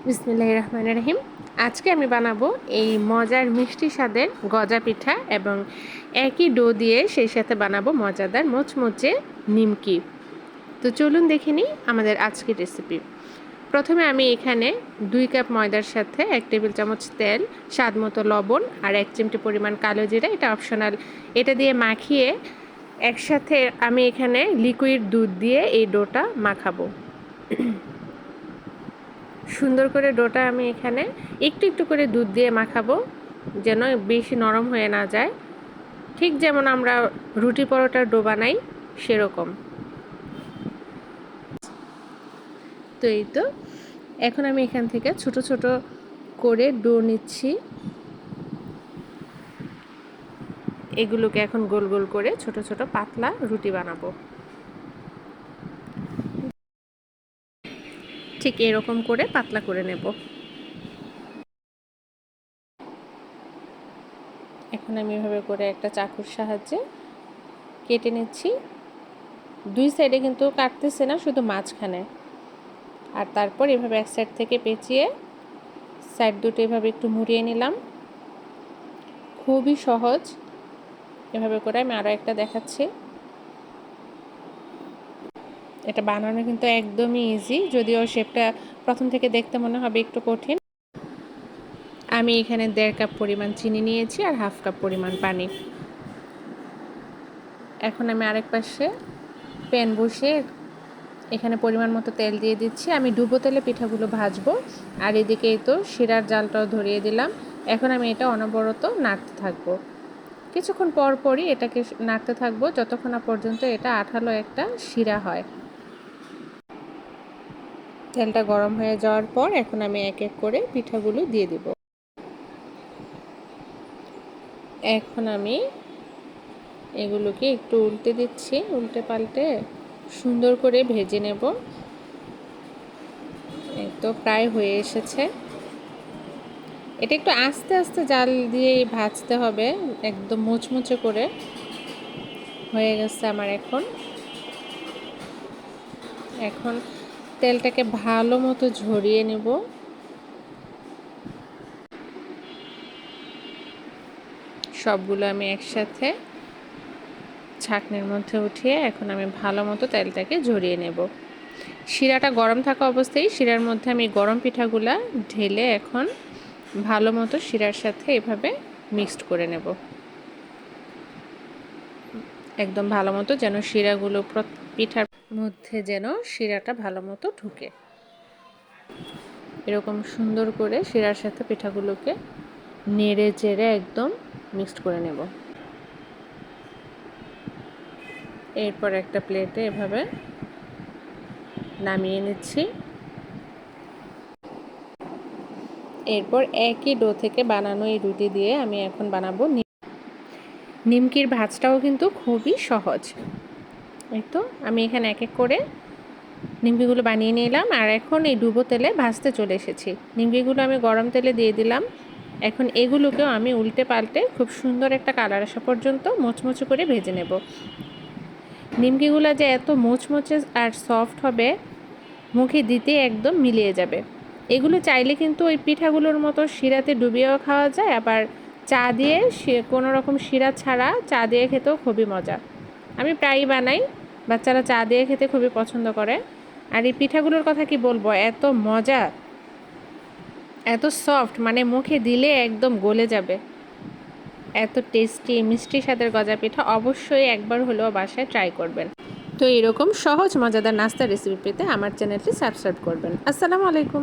বিসমিল্লাহির রহমানির রহিম। আজকে আমি বানাবো এই মজার মিষ্টি স্বাদের গজা পিঠা এবং একই ডো দিয়ে সেই সাথে বানাবো মজাদার মুচমুচে নিমকি। তো চলুন দেখে নিই আমাদের আজকের রেসিপি। প্রথমে আমি এখানে 2 কাপ ময়দার সাথে 1 টেবিল চামচ তেল, স্বাদ মতো লবণ আর 1 চিমটি পরিমাণ কালো জিরা, এটা অপশনাল, এটা দিয়ে মাখিয়ে একসাথে আমি এখানে লিকুইড দুধ দিয়ে এই ডোটা মাখাবো। সুন্দর করে ডোটা আমি এখানে একটু একটু করে দুধ দিয়ে মাখাবো, যেন বেশি নরম হয়ে না যায়, ঠিক যেমন আমরা রুটি পরোটার ডো বানাই সেরকম। তো এই তো এখন আমি এখান থেকে ছোট ছোট করে ডো নিচ্ছি, এগুলোকে এখন গোল গোল করে ছোট ছোট পাতলা রুটি বানাবো। ঠিক এরকম করে পাতলা করে নেব। এখন আমি এভাবে করে একটা চাকুর সাহায্যে কেটে নিচ্ছি। 2 সাইডে কিন্তু কাটতেছে না, শুধু মাঝখানে। আর তারপর এভাবে এক সাইড থেকে পেঁচিয়ে সাইড দুটো এভাবে একটু মুড়িয়ে নিলাম। খুবই সহজ, এভাবে করে আমি আরও একটা দেখাচ্ছি। এটা বানানো কিন্তু একদমই ইজি, যদিও শেপটা প্রথম থেকে দেখতে মনে হবে একটু কঠিন। আমি এখানে 1.5 কাপ পরিমাণ চিনি নিয়েছি আর 1/2 কাপ পরিমাণ পানি। এখন আমি আরেক পাশে প্যান বসিয়ে এখানে পরিমাণ মতো তেল দিয়ে দিচ্ছি। আমি ডুবো তেলে পিঠাগুলো ভাজবো। আর এদিকে তো শিরার জালটাও ধরিয়ে দিলাম। এখন আমি এটা অনবরত নাড়তে থাকবো। কিছুক্ষণ পর পরই এটাকে নাড়তে থাকবো, যতক্ষণ না পর্যন্ত এটা আঠালো একটা শিরা হয়। তেলটা গরম হয়ে যাওয়ার পর এখন আমি এক এক করে পিঠাগুলো দিয়ে দিব। এখন আমি এগুলোকে একটু উল্টে দিচ্ছি, উল্টে পাল্টে সুন্দর করে ভেজে নেব। এই তো প্রায় হয়ে এসেছে। এটা একটু আস্তে আস্তে জাল দিয়ে ভাজতে হবে, একদম মুচমুচে করে হয়ে গেছে আমার। এখন তেলটাকে ভালো মতো ঝরিয়ে নেব। সবগুলো আমি একসাথে ছাঁকনির মধ্যে উঠিয়ে এখন আমি ভালো মতো তেলটাকে ঝরিয়ে নেব। শিরাটা গরম থাকা অবস্থায় শিরার মধ্যে আমি গরম পিঠাগুলা ঢেলে এখন ভালো মতো শিরার সাথে এভাবে মিক্সড করে নেব, একদম ভালো মতো, যেন শিরাগুলো পিঠার মধ্যে যেন শিরাটা ভালো মতো ঢুকে। এরকম সুন্দর করে শিরার সাথে পিঠাগুলোকে নেড়ে চেড়ে একদম মিক্সড করে নেব। এরপর একটা প্লেটে এভাবে নামিয়ে নিচ্ছি। এরপর একই ডো থেকে বানানো এই রুটি দিয়ে আমি এখন বানাবো নিমকির ভাজটাও কিন্তু খুবই সহজ। এই তো আমি এখানে এক এক করে নিমকিগুলো বানিয়ে নিলাম আর এখন এই ডুবো তেলে ভাজতে চলে এসেছি। নিমকিগুলো আমি গরম তেলে দিয়ে দিলাম। এখন এগুলোকেও আমি উল্টে পাল্টে খুব সুন্দর একটা কালার আসা পর্যন্ত মুচমুচে করে ভেজে নেব। নিমকিগুলো যে এত মুচমুচে আর সফট হবে, মুখে দিতে একদম মিলিয়ে যাবে। এগুলো চাইলে কিন্তু ওই পিঠাগুলোর মতো শিরাতে ডুবিয়েও খাওয়া যায়, আবার চা দিয়ে কোনো রকম শিরা ছাড়া চা দিয়ে খেতেও খুবই মজা। আমি প্রায়ই বানাই, বাচ্চারা চা দিয়ে খেতে খুবই পছন্দ করে। আর এই পিঠাগুলোর কথা কি বলবো, এত মজা, এত সফট, মানে মুখে দিলে একদম গলে যাবে। এত টেস্টি মিষ্টি স্বাদের গজা পিঠা অবশ্যই একবার হলেও বাসায় ট্রাই করবেন। তো এরকম সহজ মজাদার নাস্তার রেসিপি পেতে আমার চ্যানেলটি সাবস্ক্রাইব করবেন। আসসালামু আলাইকুম।